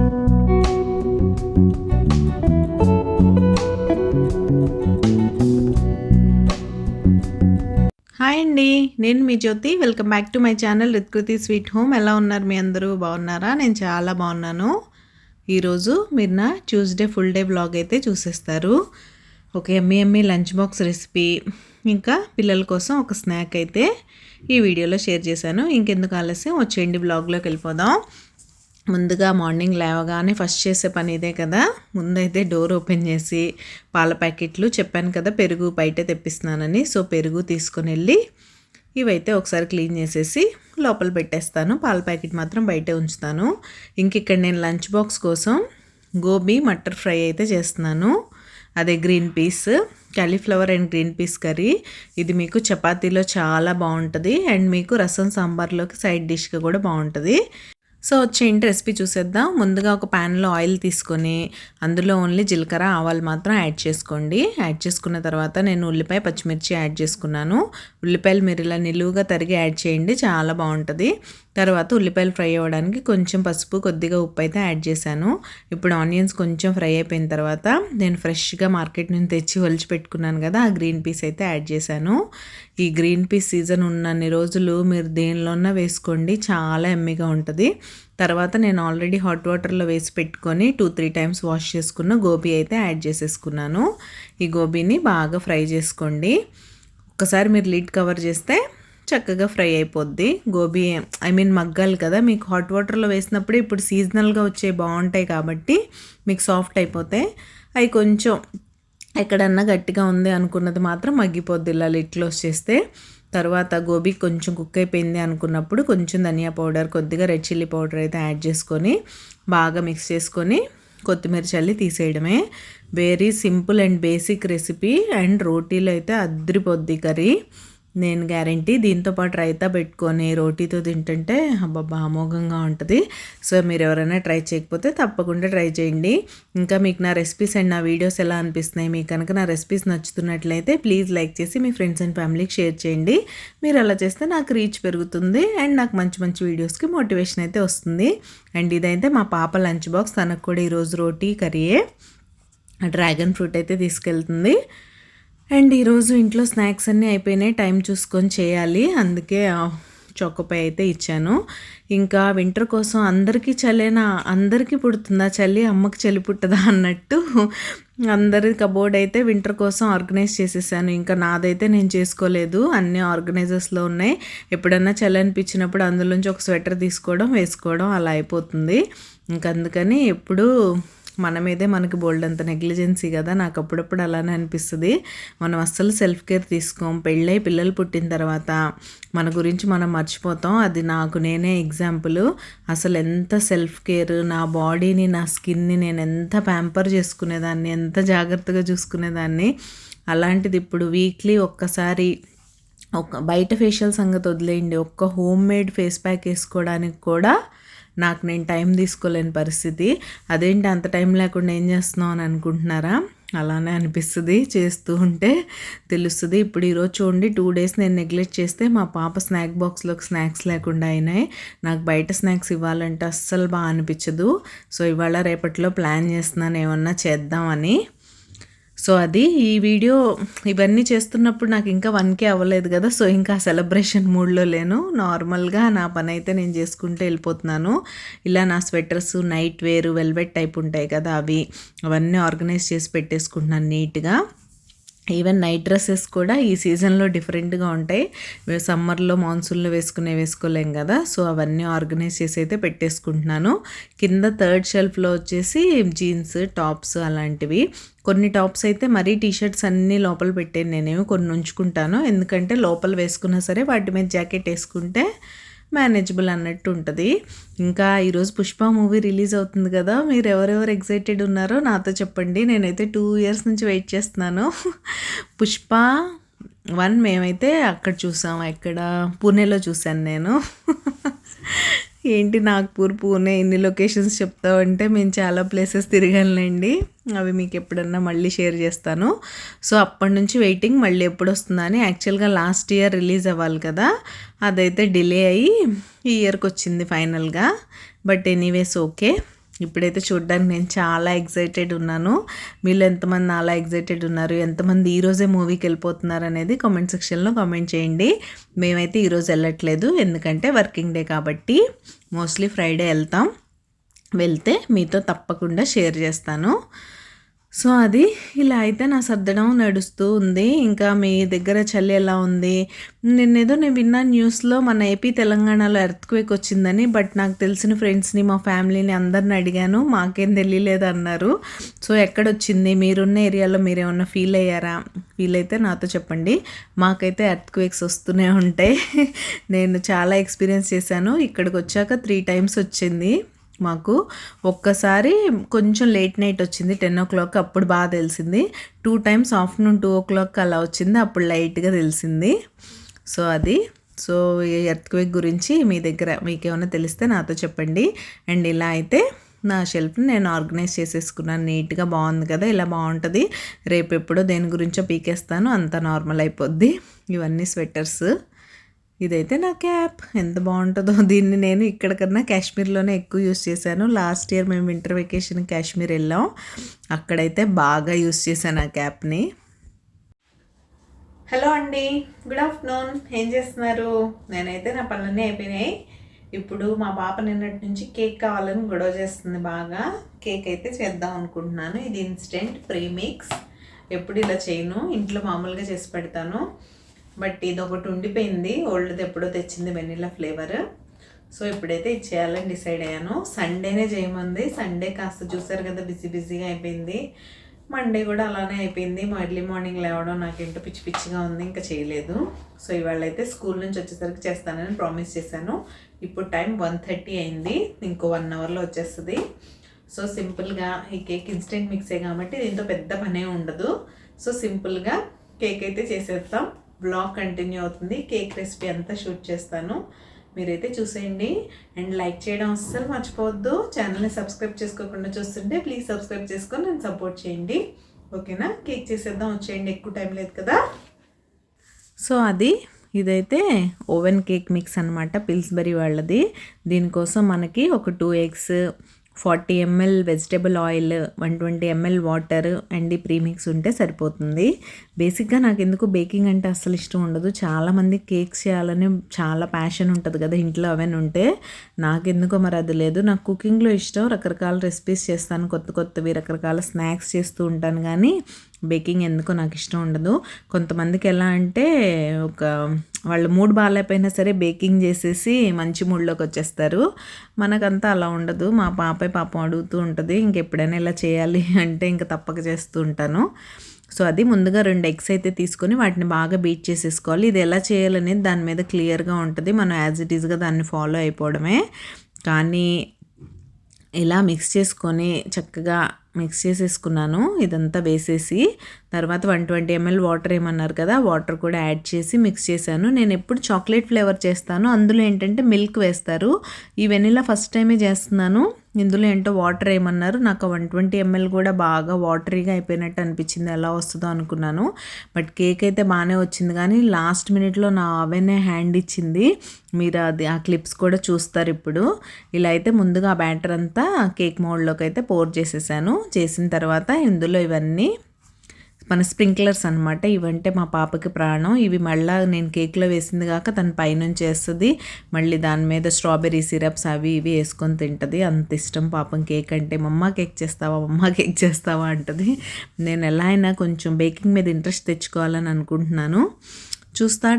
Hi అండి, నేను మీ Jyothi. Welcome back to my channel Ritkriti sweet home. ఎలా ఉన్నారు మీ అందరూ? బాగున్నారా? నేను చాలా బాగున్నాను. ఈరోజు మీరు నా ట్యూస్డే ఫుల్ డే వ్లాగ్ అయితే చూసేస్తారు. ఒక ఎమ్మీ లంచ్ బాక్స్ రెసిపీ, ఇంకా పిల్లల కోసం ఒక స్నాక్ అయితే ఈ వీడియోలో షేర్ చేశాను. ఇంకెందుకు ఆలస్యం, వచ్చేయండి వ్లాగ్లోకి వెళ్ళిపోదాం. ముందుగా మార్నింగ్ లేవగానే ఫస్ట్ చేసే పని ఇదే కదా. ముందైతే డోర్ ఓపెన్ చేసి పాల ప్యాకెట్లు, చెప్పాను కదా పెరుగు బయటే తెప్పిస్తున్నానని, సో పెరుగు తీసుకొని వెళ్ళి ఇవైతే ఒకసారి క్లీన్ చేసేసి లోపల పెట్టేస్తాను. పాల ప్యాకెట్ మాత్రం బయటే ఉంచుతాను. ఇంక ఇక్కడ నేను లంచ్ బాక్స్ కోసం గోబీ మటర్ ఫ్రై అయితే చేస్తున్నాను. అదే green peas, cauliflower and green peas curry. ఇది మీకు చపాతీలో చాలా బాగుంటుంది అండ్ మీకు రసం సాంబార్లోకి సైడ్ డిష్గా కూడా బాగుంటుంది. సో వచ్చేంటి రెసిపీ చూసేద్దాం. ముందుగా ఒక ప్యాన్లో ఆయిల్ తీసుకొని అందులో ఓన్లీ జీలకర్ర ఆవాలు మాత్రం యాడ్ చేసుకోండి. యాడ్ చేసుకున్న తర్వాత నేను ఉల్లిపాయ పచ్చిమిర్చి యాడ్ చేసుకున్నాను. ఉల్లిపాయలు మీరు ఇలా నిలువుగా తరిగి యాడ్ చేయండి, చాలా బాగుంటుంది. తర్వాత ఉల్లిపాయలు ఫ్రై అవ్వడానికి కొంచెం పసుపు, కొద్దిగా ఉప్పు అయితే యాడ్ చేశాను. ఇప్పుడు ఆనియన్స్ కొంచెం ఫ్రై అయిపోయిన తర్వాత నేను ఫ్రెష్గా మార్కెట్ నుంచి తెచ్చి ఒలిచి పెట్టుకున్నాను కదా, ఆ గ్రీన్ పీస్ అయితే యాడ్ చేశాను. ఈ గ్రీన్ పీస్ సీజన్ ఉన్నన్ని రోజులు మీరు దేనిలోన్నా వేసుకోండి, చాలా ఎమ్మీగా ఉంటుంది. తర్వాత నేను ఆల్రెడీ హాట్ వాటర్లో వేసి పెట్టుకొని 2-3 టైమ్స్ వాష్ చేసుకున్న గోబీ అయితే యాడ్ చేసేసుకున్నాను. ఈ గోబీని బాగా ఫ్రై చేసుకోండి. ఒకసారి మీరు లిడ్ కవర్ చేస్తే చక్కగా ఫ్రై అయిపోద్ది. గోబీ మగ్గాలి కదా, మీకు హాట్ వాటర్లో వేసినప్పుడు ఇప్పుడు సీజనల్గా వచ్చే బాగుంటాయి కాబట్టి మీకు సాఫ్ట్ అయిపోతాయి. అవి కొంచెం ఎక్కడన్నా గట్టిగా ఉంది అనుకున్నది మాత్రం మగ్గిపోద్ది ఇలా లిడ్ క్లోజ్ చేస్తే. తర్వాత గోబీ కొంచెం కుక్ అయిపోయింది అనుకున్నప్పుడు కొంచెం ధనియా పౌడర్, కొద్దిగా రెడ్ చిల్లీ పౌడర్ అయితే యాడ్ చేసుకొని బాగా మిక్స్ చేసుకొని కొత్తిమీర చల్లి తీసేయడమే. Very simple and basic recipe and రోటీలో అయితే అద్రిపోద్ది కర్రీ, నేను గ్యారంటీ. దీంతోపాటు రైతా పెట్టుకొని రోటీతో తింటుంటే అబ్బబ్బా అమోఘంగా ఉంటుంది. సో మీరు ఎవరైనా ట్రై చేయకపోతే తప్పకుండా ట్రై చేయండి. ఇంకా మీకు నా రెసిపీస్ అండ్ నా వీడియోస్ ఎలా అనిపిస్తున్నాయి, మీకు కనుక నా రెసిపీస్ నచ్చుతున్నట్లయితే ప్లీజ్ లైక్ చేసి మీ ఫ్రెండ్స్ అండ్ ఫ్యామిలీకి షేర్ చేయండి. మీరు అలా చేస్తే నాకు రీచ్ పెరుగుతుంది అండ్ నాకు మంచి మంచి వీడియోస్కి మోటివేషన్ అయితే వస్తుంది. అండ్ ఇదైతే మా పాప లంచ్ బాక్స్, తనకు కూడా ఈరోజు రోటీ కర్రీయే. డ్రాగన్ ఫ్రూట్ అయితే తీసుకెళ్తుంది. అండ్ ఈరోజు ఇంట్లో స్నాక్స్ అన్నీ అయిపోయినాయి, టైం చూసుకొని చేయాలి, అందుకే చొక్కపై అయితే ఇచ్చాను. ఇంకా వింటర్ కోసం అందరికీ చలేనా, అందరికీ పుడుతుందా చలి, అమ్మకి చలి పుట్టదా అన్నట్టు అందరి కబోర్డ్ అయితే వింటర్ కోసం ఆర్గనైజ్ చేసేసాను. ఇంకా నాదైతే నేను చేసుకోలేదు, అన్నీ ఆర్గనైజర్స్లో ఉన్నాయి. ఎప్పుడన్నా చలి అనిపించినప్పుడు అందులోంచి ఒక స్వెటర్ తీసుకోవడం వేసుకోవడం అలా అయిపోతుంది. ఇంకా అందుకని ఎప్పుడు మన మీదే మనకి బోల్డ్ అంత నెగ్లిజెన్సీ కదా, నాకు అప్పుడప్పుడు అలానే అనిపిస్తుంది. మనం అస్సలు సెల్ఫ్ కేర్ తీసుకోం. పెళ్ళై పిల్లలు పుట్టిన తర్వాత మన గురించి మనం మర్చిపోతాం. అది నాకు నేనే ఎగ్జాంపుల్. అసలు ఎంత సెల్ఫ్ కేర్, నా బాడీని నా స్కిన్ని నేను ఎంత ప్యాంపర్ చేసుకునేదాన్ని, ఎంత జాగ్రత్తగా చూసుకునేదాన్ని. అలాంటిది ఇప్పుడు వీక్లీ ఒక్కసారి బయట ఫేషియల్ సంగతి వదిలేయండి, ఒక్క హోమ్ మేడ్ ఫేస్ ప్యాక్ వేసుకోవడానికి కూడా నాకు నేను టైం తీసుకోలేని పరిస్థితి. అదేంటి అంత టైం లేకుండా ఏం చేస్తున్నావు అని అనుకుంటున్నారా? అలానే అనిపిస్తుంది, చేస్తూ ఉంటే తెలుస్తుంది. ఇప్పుడు ఈరోజు చూడండి 2 డేస్ నేను నెగ్లెక్ట్ చేస్తే మా పాప స్నాక్ బాక్స్లోకి స్నాక్స్ లేకుండా అయినాయి. నాకు బయట స్నాక్స్ ఇవ్వాలంటే అస్సలు బాగా అనిపించదు. సో ఇవాళ రేపట్లో ప్లాన్ చేస్తున్నాను ఏమన్నా చేద్దామని. సో అది ఈ వీడియో ఇవన్నీ చేస్తున్నప్పుడు నాకు ఇంకా 1K అవ్వలేదు కదా, సో ఇంకా సెలబ్రేషన్ మూడ్లో లేను. నార్మల్గా నా పని అయితే నేను చేసుకుంటూ వెళ్ళిపోతున్నాను. ఇలా నా sweaters, night wear, velvet type ఉంటాయి కదా, అవన్నీ ఆర్గనైజ్ చేసి పెట్టేసుకుంటున్నాను నీట్గా. ఈవెన్ నైట్ డ్రెస్సెస్ కూడా ఈ సీజన్లో డిఫరెంట్గా ఉంటాయి. సమ్మర్లో మాన్సూన్లో వేసుకోలేం కదా, సో అవన్నీ ఆర్గనైజ్ చేసి అయితే పెట్టేసుకుంటున్నాను. కింద 3rd షెల్ఫ్లో వచ్చేసి జీన్స్, టాప్స్ అలాంటివి. కొన్ని టాప్స్ అయితే మరీ టీషర్ట్స్ అన్నీ లోపల పెట్టాను నేనేమో, కొన్ని ఉంచుకుంటాను. ఎందుకంటే లోపల వేసుకున్నా సరే వాటి మీద జాకెట్ వేసుకుంటే మేనేజబుల్ అన్నట్టు ఉంటుంది. ఇంకా ఈరోజు పుష్ప మూవీ రిలీజ్ అవుతుంది కదా, మీరు ఎవరెవరు ఎక్సైటెడ్ ఉన్నారో నాతో చెప్పండి. నేనైతే 2 years నుంచి వెయిట్ చేస్తున్నాను. పుష్ప 1 మేమైతే అక్కడ చూసాం, ఎక్కడ పూణేలో చూశాను నేను. ఏంటి నాగ్పూర్, పూణే ఇన్ని లొకేషన్స్ చెప్తావు అంటే మేము చాలా ప్లేసెస్ తిరగాలండి, అవి మీకు ఎప్పుడన్నా మళ్ళీ షేర్ చేస్తాను. సో అప్పటి నుంచి వెయిటింగ్ మళ్ళీ ఎప్పుడు వస్తుందని. యాక్చువల్గా లాస్ట్ ఇయర్ రిలీజ్ అవ్వాలి కదా, అదైతే డిలే అయ్యి ఈ ఇయర్కి వచ్చింది ఫైనల్గా. But anyways okay. ఇప్పుడైతే చూడడానికి నేను చాలా ఎక్సైటెడ్ ఉన్నాను. మీరు ఎంతమంది అలా ఎక్సైటెడ్ ఉన్నారు, ఎంతమంది ఈరోజే మూవీకి వెళ్ళిపోతున్నారు అనేది కామెంట్ సెక్షన్లో కామెంట్ చేయండి. మేమైతే ఈరోజు వెళ్ళట్లేదు, ఎందుకంటే వర్కింగ్ డే కాబట్టి. మోస్ట్లీ ఫ్రైడే వెళ్తే మీతో తప్పకుండా షేర్ చేస్తాను. సో అది ఇలా అయితే నా సర్దడం నడుస్తూ ఉంది. ఇంకా మీ దగ్గర చలి ఎలా ఉంది? నేను విన్నా న్యూస్లో మన ఏపీ తెలంగాణలో ఎర్త్క్వేక్ వచ్చిందని. బట్ నాకు తెలిసిన ఫ్రెండ్స్ని, మా ఫ్యామిలీని అందరిని అడిగాను, మాకేం తెలియలేదు అన్నారు. సో ఎక్కడొచ్చింది, మీరున్న ఏరియాలో మీరేమన్నా ఫీల్ అయ్యారా? ఫీల్ అయితే నాతో చెప్పండి. మాకైతే ఎర్త్క్వేక్స్ వస్తూనే ఉంటాయి. నేను చాలా ఎక్స్పీరియన్స్ చేశాను. ఇక్కడికి వచ్చాక 3 times వచ్చింది మాకు. ఒక్కసారి కొంచెం లేట్ నైట్ వచ్చింది 10 o'clock, అప్పుడు బాగా తెలిసింది. 2 times ఆఫ్టర్నూన్ 2 o'clock అలా వచ్చింది, అప్పుడు లైట్గా తెలిసింది. సో అది ఈ ఎర్త్క్వేక్ గురించి మీ దగ్గర మీకేమైనా తెలిస్తే నాతో చెప్పండి. అండ్ ఇలా అయితే నా షెల్ఫ్ని నేను ఆర్గనైజ్ చేసేసుకున్నాను నీట్గా. బాగుంది కదా, ఇలా బాగుంటుంది. రేపు ఎప్పుడో దేని గురించో పీకేస్తాను, అంతా నార్మల్ అయిపోద్ది. ఇవన్నీ స్వెటర్స్. ఇదైతే నా క్యాప్, ఎంత బాగుంటుందో. దీన్ని నేను ఇక్కడ కన్నా కాశ్మీర్లోనే ఎక్కువ యూస్ చేశాను. లాస్ట్ ఇయర్ మేము వింటర్ వెకేషన్ కాశ్మీర్ వెళ్ళాం, అక్కడైతే బాగా యూస్ చేశాను ఆ క్యాప్ని. హలో అండి, గుడ్ ఆఫ్టర్నూన్. ఏం చేస్తున్నారు? నేనైతే నా పనులన్నీ అయిపోయినాయి. ఇప్పుడు మా పాప నిన్నటి నుంచి కేక్ కావాలని గొడవ చేస్తుంది బాగా. కేక్ అయితే చేద్దాం అనుకుంటున్నాను. ఇది ఇన్స్టెంట్ ప్రీమిక్స్. ఎప్పుడు ఇలా చేయను, ఇంట్లో మామూలుగా చేసి పెడతాను. బట్ ఇది ఒకటి ఉండిపోయింది, ఓల్డ్ది ఎప్పుడో తెచ్చింది, వెనిలా ఫ్లేవర్. సో ఇప్పుడైతే ఇది చేయాలని డిసైడ్ అయ్యాను. సండేనే చేయమంది. సండే కాస్త చూసారు కదా బిజీగా అయిపోయింది. మండే కూడా అలానే అయిపోయింది. ఎర్లీ మార్నింగ్ లేవడం నాకేంటో పిచ్చిగా ఉంది, ఇంకా చేయలేదు. సో ఇవాళ అయితే స్కూల్ నుంచి వచ్చేసరికి చేస్తానని ప్రామిస్ చేశాను. ఇప్పుడు టైం 1:30 అయింది, ఇంకో 1 hourలో వచ్చేస్తుంది. సో సింపుల్గా ఈ కేక్ ఇన్స్టెంట్ మిక్సే కాబట్టి దీంతో పెద్ద పనే ఉండదు. సో సింపుల్గా కేక్ అయితే చేసేస్తాం. బ్లాగ్ కంటిన్యూ అవుతుంది. కేక్ రెసిపీ అంతా షూట్ చేస్తాను, మీరైతే చూసేయండి. అండ్ లైక్ చేయడం అస్సలు మర్చిపోవద్దు. ఛానల్ని సబ్స్క్రైబ్ చేసుకోకుండా చూస్తుంటే ప్లీజ్ సబ్స్క్రైబ్ చేసుకొని నన్ను సపోర్ట్ చేయండి, ఓకేనా? కేక్ చేసేద్దాం, వచ్చేయండి, ఎక్కువ టైం లేదు కదా. సో ఇదైతే ఓవెన్ కేక్ మిక్స్ అనమాట, పిల్స్బరీ వాళ్ళది. దీనికోసం మనకి ఒక 2 eggs, 40 ml vegetable oil, 120 ml water and ఈ ప్రీమిక్స్ ఉంటే సరిపోతుంది. బేసిక్గా నాకు ఎందుకు బేకింగ్ అంటే అస్సలు ఇష్టం ఉండదు. చాలామంది కేక్స్ చేయాలని చాలా ప్యాషన్ ఉంటుంది కదా ఇంట్లో, అవన్నీ ఉంటే. నాకెందుకో మరి అది లేదు. నాకు కుకింగ్లో ఇష్టం, రకరకాల రెసిపీస్ చేస్తాను, కొత్తవి రకరకాల స్నాక్స్ చేస్తూ ఉంటాను. కానీ బేకింగ్ ఎందుకో నాకు ఇష్టం ఉండదు. కొంతమందికి ఎలా అంటే వాళ్ళ మూడ్ బాగాలేకపోయినా సరే బేకింగ్ చేసేసి మంచి మూడ్లోకి వచ్చేస్తారు. మనకంతా అలా ఉండదు. మా పాపం అడుగుతూ ఉంటుంది, ఇంకెప్పుడైనా ఇలా చేయాలి అంటే ఇంకా తప్పక చేస్తూ ఉంటాను. సో ముందుగా 2 eggs అయితే తీసుకొని వాటిని బాగా బీట్ చేసేసుకోవాలి. ఇది ఎలా చేయాలనేది దాని మీద క్లియర్గా ఉంటుంది, మనం యాజ్ ఇట్ ఈస్గా దాన్ని ఫాలో అయిపోవడమే. కానీ ఇలా మిక్స్ చేసుకొని చక్కగా మిక్స్ చేసేసుకున్నాను. ఇదంతా వేసేసి తర్వాత 120 ml వాటర్ ఏమన్నారు కదా, వాటర్ కూడా యాడ్ చేసి మిక్స్ చేశాను. నేను ఎప్పుడు చాక్లెట్ ఫ్లేవర్ చేస్తాను, అందులో ఏంటంటే మిల్క్ వేస్తారు. ఈ వెనిలా ఫస్ట్ టైమే చేస్తున్నాను. ఇందులో ఏంటో వాటర్ ఏమన్నారు, నాకు 120 ml కూడా బాగా వాటరీగా అయిపోయినట్టు అనిపించింది. ఎలా వస్తుందో అనుకున్నాను. బట్ కేక్ అయితే బాగానే వచ్చింది. కానీ లాస్ట్ మినిట్లో నా అవెనే హ్యాండ్ ఇచ్చింది. మీరు ఆ క్లిప్స్ కూడా చూస్తారు ఇప్పుడు. ఇలా అయితే ముందుగా ఆ బ్యాటర్ అంతా కేక్ మోల్డ్లోకి అయితే పోర్ చేసేసాను. చేసిన తర్వాత ఇందులో ఇవన్నీ మన స్ప్రింక్లర్స్ అనమాట. ఇవంటే మా పాపకి ప్రాణం. ఇవి మళ్ళీ నేను కేక్లో వేసింది కాక తను పైనుంచి వేస్తుంది. మళ్ళీ దాని మీద స్ట్రాబెర్రీ సిరప్స్ అవి ఇవి వేసుకొని తింటుంది. అంత ఇష్టం పాపం కేక్ అంటే. మమ్మా కేక్ చేస్తావా అంటుంది. నేను ఎలా అయినా కొంచెం బేకింగ్ మీద ఇంట్రెస్ట్ తెచ్చుకోవాలని అనుకుంటున్నాను.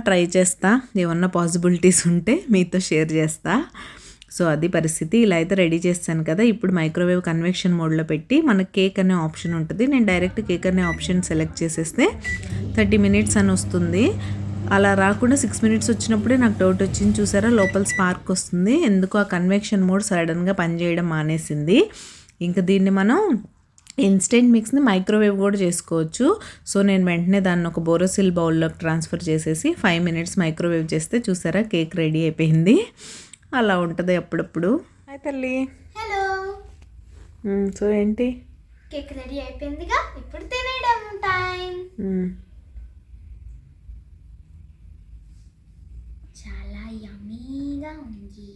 ట్రై చేస్తా, ఏమన్నా పాసిబిలిటీస్ ఉంటే మీతో షేర్ చేస్తా. సో పరిస్థితి. ఇలా అయితే రెడీ చేస్తాను కదా. ఇప్పుడు మైక్రోవేవ్ కన్వెక్షన్ మోడ్లో పెట్టి మనకి కేక్ అనే ఆప్షన్ ఉంటుంది. నేను డైరెక్ట్ కేక్ అనే ఆప్షన్ సెలెక్ట్ చేసేస్తే 30 minutes అని వస్తుంది. అలా రాకుండా 6 minutes వచ్చినప్పుడే నాకు డౌట్ వచ్చింది. చూసారా, లోపల స్పార్క్ వస్తుంది. ఎందుకు ఆ కన్వెక్షన్ మోడ్ సడన్గా పనిచేయడం మానేసింది. ఇంకా దీన్ని మనం ఇన్స్టెంట్ మిక్స్ని మైక్రోవేవ్ కూడా చేసుకోవచ్చు. సో నేను వెంటనే దాన్ని ఒక బోరోసిల్ బౌల్లోకి ట్రాన్స్ఫర్ చేసేసి 5 minutes మైక్రోవేవ్ చేస్తే చూసారా కేక్ రెడీ అయిపోయింది. అలా ఉంటుంది అప్పుడప్పుడు. హాయ్ తల్లి. హలో. సో ఏంటి, కేక్ రెడీ అయిపోయిందిగా, ఇప్పుడు తినేయడం టైం. చాలా యమ్మీగా ఉంది.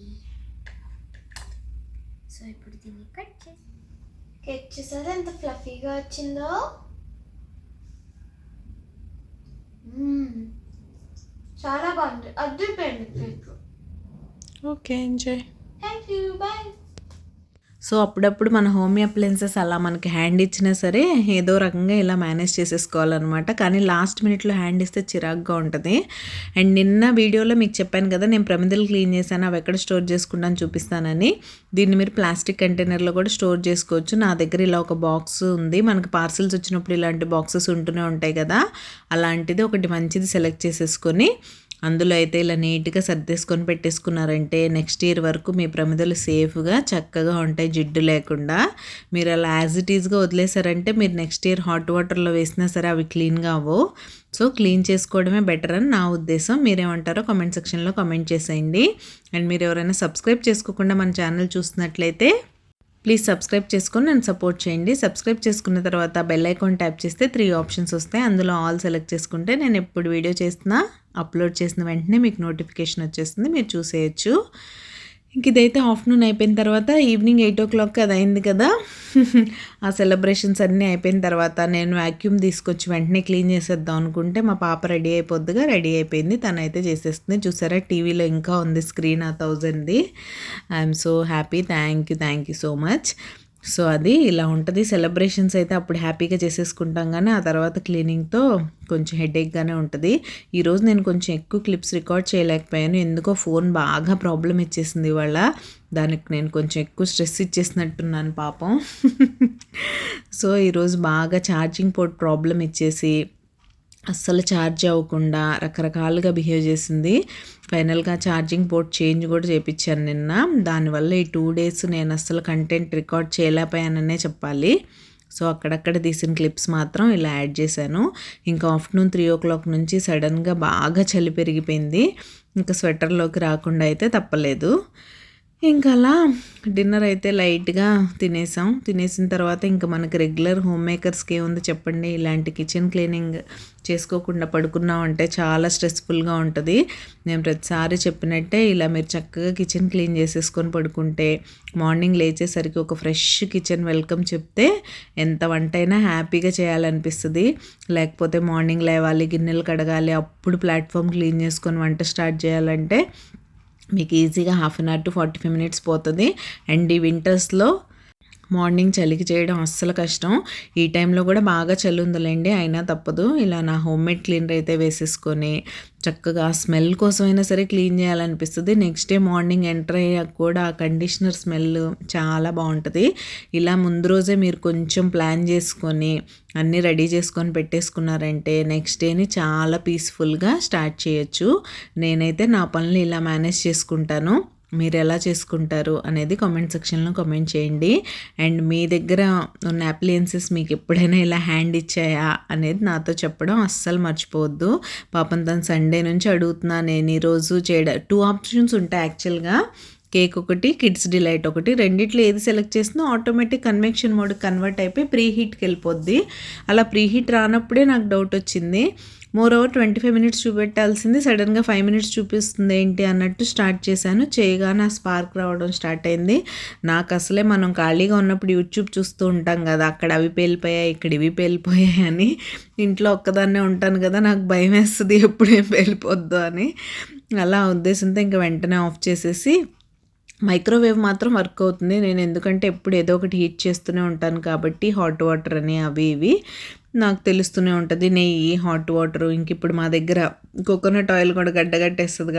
సో ఇప్పుడు దీన్ని కట్ చేసారు ఎంత ఫ్లఫీగా వచ్చిందో. చాలా బాగుంది, అద్దరిపోయింది cake. Okay, enjoy. Thank you, bye. So అప్పుడప్పుడు మన హోమ్ అప్లయన్సెస్ అలా మనకి హ్యాండ్ ఇచ్చినా సరే ఏదో రకంగా ఇలా మేనేజ్ చేసేసుకోవాలన్నమాట. కానీ లాస్ట్ మినిట్లో హ్యాండ్ ఇస్తే చిరాగ్గా ఉంటుంది. అండ్ నిన్న వీడియోలో మీకు చెప్పాను కదా, నేను ప్రమిదలు క్లీన్ చేశాను, అవి ఎక్కడ స్టోర్ చేసుకుంటాను చూపిస్తానని. దీన్ని మీరు ప్లాస్టిక్ కంటైనర్లో కూడా స్టోర్ చేసుకోవచ్చు. నా దగ్గర ఇలా ఒక బాక్స్ ఉంది, మనకి పార్సిల్స్ వచ్చినప్పుడు ఇలాంటి బాక్సెస్ ఉంటూనే ఉంటాయి కదా, అలాంటిది ఒకటి మంచిది సెలెక్ట్ చేసేసుకొని అందులో అయితే ఇలా నీట్గా సర్దేసుకొని పెట్టేసుకున్నారంటే నెక్స్ట్ ఇయర్ వరకు మీ ప్రమిదలు సేఫ్గా చక్కగా ఉంటాయి, జిడ్డు లేకుండా. మీరు అలా యాజ్ ఇట్ ఈజ్గా వదిలేసారంటే మీరు నెక్స్ట్ ఇయర్ హాట్ వాటర్లో వేసినా సరే అవి క్లీన్గా అవ్వవు. సో క్లీన్ చేసుకోవడమే బెటర్ అని నా ఉద్దేశం. మీరేమంటారో కామెంట్ సెక్షన్లో కామెంట్ చేసేయండి. అండ్ మీరు ఎవరైనా సబ్స్క్రైబ్ చేసుకోకుండా మన ఛానల్ చూస్తున్నట్లయితే ప్లీజ్ సబ్స్క్రైబ్ చేసుకొని నన్ను సపోర్ట్ చేయండి. సబ్స్క్రైబ్ చేసుకున్న తర్వాత బెల్ ఐకాన్ ట్యాప్ చేస్తే 3 ఆప్షన్స్ వస్తాయి. అందులో ఆల్ సెలెక్ట్ చేసుకుంటే నేను ఎప్పుడు వీడియో చేసినా అప్లోడ్ చేసిన వెంటనే మీకు నోటిఫికేషన్ వచ్చేస్తుంది, మీరు చూసేయచ్చు. ఇంక ఇదైతే ఆఫ్టర్నూన్ అయిపోయిన తర్వాత ఈవినింగ్ 8 o'clock అది అయింది కదా. ఆ సెలబ్రేషన్స్ అన్నీ అయిపోయిన తర్వాత నేను వ్యాక్యూమ్ తీసుకొచ్చి వెంటనే క్లీన్ చేసేద్దాం అనుకుంటే మా పాప రెడీ అయిపోయింది. తనైతే చేసేస్తుంది. చూసారా, టీవీలో ఇంకా ఉంది స్క్రీన్ ఆ 1000ది. I'm so happy. Thank you so much. So అది ఇలా ఉంటుంది. సెలబ్రేషన్స్ అయితే అప్పుడు హ్యాపీగా చేసేసుకుంటాం, కానీ ఆ తర్వాత క్లీనింగ్తో కొంచెం హెడేక్గానే ఉంటుంది. ఈరోజు నేను కొంచెం ఎక్కువ క్లిప్స్ రికార్డ్ చేయలేకపోయాను, ఎందుకో ఫోన్ బాగా ప్రాబ్లం ఇచ్చేసింది ఇవాళ. దానికి నేను కొంచెం ఎక్కువ స్ట్రెస్ ఇచ్చేసినట్టున్నాను పాపం. సో ఈరోజు బాగా ఛార్జింగ్ పోర్ట్ ప్రాబ్లం ఇచ్చేసి అస్సలు ఛార్జ్ అవ్వకుండా రకరకాలుగా బిహేవ్ చేసింది. ఫైనల్గా ఛార్జింగ్ పోర్ట్ చేంజ్ కూడా చేయించాను నిన్న. దానివల్ల ఈ 2 days నేను అస్సలు కంటెంట్ రికార్డ్ చేయలేకపోయాననే చెప్పాలి. సో అక్కడక్కడ తీసిన క్లిప్స్ మాత్రం ఇలా యాడ్ చేశాను. ఇంకా ఆఫ్టర్నూన్ 3 o'clock నుంచి సడన్గా బాగా చలి పెరిగిపోయింది. ఇంకా స్వెటర్లోకి రాకుండా అయితే తప్పలేదు. ఇంకా అలా డిన్నర్ అయితే లైట్గా తినేసిన తర్వాత ఇంకా మనకి రెగ్యులర్ హోమ్ మేకర్స్కి ఏముంది చెప్పండి, ఇలాంటి కిచెన్ క్లీనింగ్ చేసుకోకుండా పడుకున్నామంటే చాలా స్ట్రెస్ఫుల్గా ఉంటుంది. నేను ప్రతిసారి చెప్పినట్టే ఇలా మీరు చక్కగా కిచెన్ క్లీన్ చేసేసుకొని పడుకుంటే మార్నింగ్ లేచేసరికి ఒక ఫ్రెష్ కిచెన్ వెల్కమ్ చెప్తే ఎంత వంటైనా హ్యాపీగా చేయాలనిపిస్తుంది. లేకపోతే మార్నింగ్ లేవాలి, గిన్నెలు కడగాలి, అప్పుడు ప్లాట్ఫామ్ క్లీన్ చేసుకొని వంట స్టార్ట్ చేయాలంటే మీకు ఈజీగా 1/2 hour to 45 minutes పోతుంది. అండ్ ఈ వింటర్స్లో మార్నింగ్ చలికి చేయడం అస్సలు కష్టం. ఈ టైంలో కూడా బాగా చలి ఉందిలేండి, అయినా తప్పదు. ఇలా నా హోమ్మేడ్ క్లీనర్ అయితే వేసేసుకొని చక్కగా స్మెల్ కోసమైనా సరే క్లీన్ చేయాలనిపిస్తుంది. నెక్స్ట్ డే మార్నింగ్ ఎంటర్ అయ్యాక కూడా ఆ కండిషనర్ స్మెల్ చాలా బాగుంటుంది. ఇలా ముందు రోజే మీరు కొంచెం ప్లాన్ చేసుకొని అన్నీ రెడీ చేసుకొని పెట్టేసుకున్నారంటే నెక్స్ట్ డేని చాలా పీస్ఫుల్గా స్టార్ట్ చేయొచ్చు. నేనైతే నా పనులు ఇలా మేనేజ్ చేసుకుంటాను. మీరు ఎలా చేసుకుంటారు అనేది కామెంట్ సెక్షన్లో కామెంట్ చేయండి. అండ్ మీ దగ్గర ఉన్న అప్లయన్సెస్ మీకు ఎప్పుడైనా ఇలా హ్యాండ్ ఇచ్చాయా అనేది నాతో చెప్పడం అస్సలు మర్చిపోవద్దు. పాపం తను సండే నుంచి అడుగుతున్నా నేను ఈరోజు చేయడం. 2 options ఉంటాయి యాక్చువల్గా, కేక్ ఒకటి, కిడ్స్ డిలైట్ ఒకటి. రెండిట్లో ఏది సెలెక్ట్ చేసినా ఆటోమేటిక్ కన్వెక్షన్ మోడ్ కన్వర్ట్ అయిపోయి ప్రీ హీట్కి వెళ్ళిపోద్ది. అలా ప్రీ హీట్ రానప్పుడే నాకు డౌట్ వచ్చింది. మోరోవర్ 25 minutes చూపెట్టాల్సింది సడన్గా 5 minutes చూపిస్తుంది ఏంటి అన్నట్టు స్టార్ట్ చేశాను. చేయగానే ఆ స్పార్క్ రావడం స్టార్ట్ అయింది. నాకు అసలే మనం ఖాళీగా ఉన్నప్పుడు యూట్యూబ్ చూస్తూ ఉంటాం కదా, అక్కడ అవి పేలిపోయాయి, ఇక్కడ ఇవి పేలిపోయాయి అని. ఇంట్లో ఒక్కదాన్నే ఉంటాను కదా, నాకు భయం వేస్తుంది ఎప్పుడేం పేలిపోద్దు అని. అలా ఉద్దేశంతో ఇంకా వెంటనే ఆఫ్ చేసేసి మైక్రోవేవ్ మాత్రం వర్క్ అవుతుంది. నేను ఎందుకంటే ఎప్పుడు ఏదో ఒకటి హీట్ చేస్తూనే ఉంటాను కాబట్టి హాట్ వాటర్ అని అవి ఇవి నాకు తెలుస్తూనే ఉంటుంది. నెయ్యి, హాట్ వాటరు, ఇంక ఇప్పుడు మా దగ్గర కోకోనట్ ఆయిల్ కూడా గడ్డగట్టేస్తుంది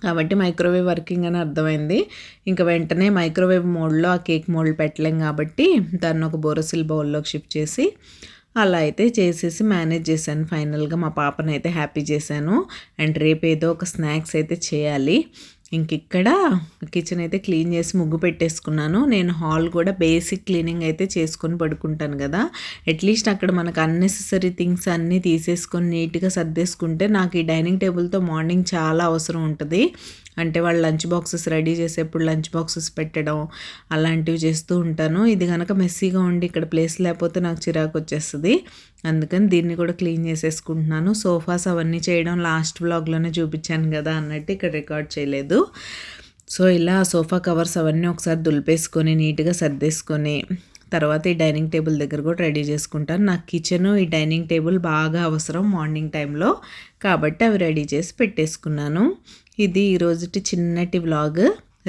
కాబట్టి మైక్రోవేవ్ వర్కింగ్ అని అర్థమైంది. ఇంకా వెంటనే మైక్రోవేవ్ మోడ్లో ఆ కేక్ మోల్డ్ పెట్టలేం కాబట్టి దాన్ని ఒక బోరోసిల్ బౌల్లోకి షిఫ్ట్ చేసి అలా అయితే చేసేసి మేనేజ్ చేశాను. ఫైనల్గా మా పాపనైతే హ్యాపీ చేశాను. అండ్ రేపు ఏదో ఒక స్నాక్స్ అయితే చేయాలి. ఇక్కడ కిచెన్ అయితే క్లీన్ చేసి ముగ్గు పెట్టేసుకున్నాను. నేను హాల్ కూడా బేసిక్ క్లీనింగ్ అయితే చేసుకొని పడుకుంటాను కదా, అట్లీస్ట్ అక్కడ మనకు అన్నెసెసరీ థింగ్స్ అన్నీ తీసేసుకొని నీట్గా సర్దేసుకుంటే నాకు ఈ డైనింగ్ టేబుల్తో మార్నింగ్ చాలా అవసరం ఉంటుంది. అంటే వాళ్ళు లంచ్ బాక్సెస్ రెడీ చేసేప్పుడు లంచ్ బాక్సెస్ పెట్టడం అలాంటివి చేస్తూ ఉంటాను. ఇది కనుక మెస్సీగా ఉండి ఇక్కడ ప్లేస్ లేకపోతే నాకు చిరాకు వచ్చేస్తుంది. అందుకని దీన్ని కూడా క్లీన్ చేసేసుకుంటున్నాను. సోఫాస్ అవన్నీ చేయడం లాస్ట్ వ్లాగ్లోనే చూపించాను కదా అన్నట్టు ఇక్కడ రికార్డ్ చేయలేదు. సో ఇలా సోఫా కవర్స్ అవన్నీ ఒకసారి దులిపేసుకొని నీట్గా సర్దేసుకొని తర్వాత ఈ డైనింగ్ టేబుల్ దగ్గర కూడా రెడీ చేసుకుంటాను. నాకు కిచెను ఈ డైనింగ్ టేబుల్ బాగా అవసరం మార్నింగ్ టైంలో, కాబట్టి అవి రెడీ చేసి పెట్టేసుకున్నాను. ఇది ఈరోజుటి చిన్నటి వ్లాగ్.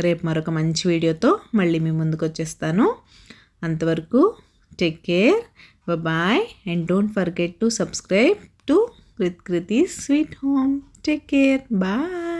రేపు మరొక మంచి వీడియోతో మళ్ళీ మీ ముందుకు వచ్చేస్తాను. అంతవరకు take care, bye, and don't forget to subscribe to Kriti's sweet home. Take care, bye.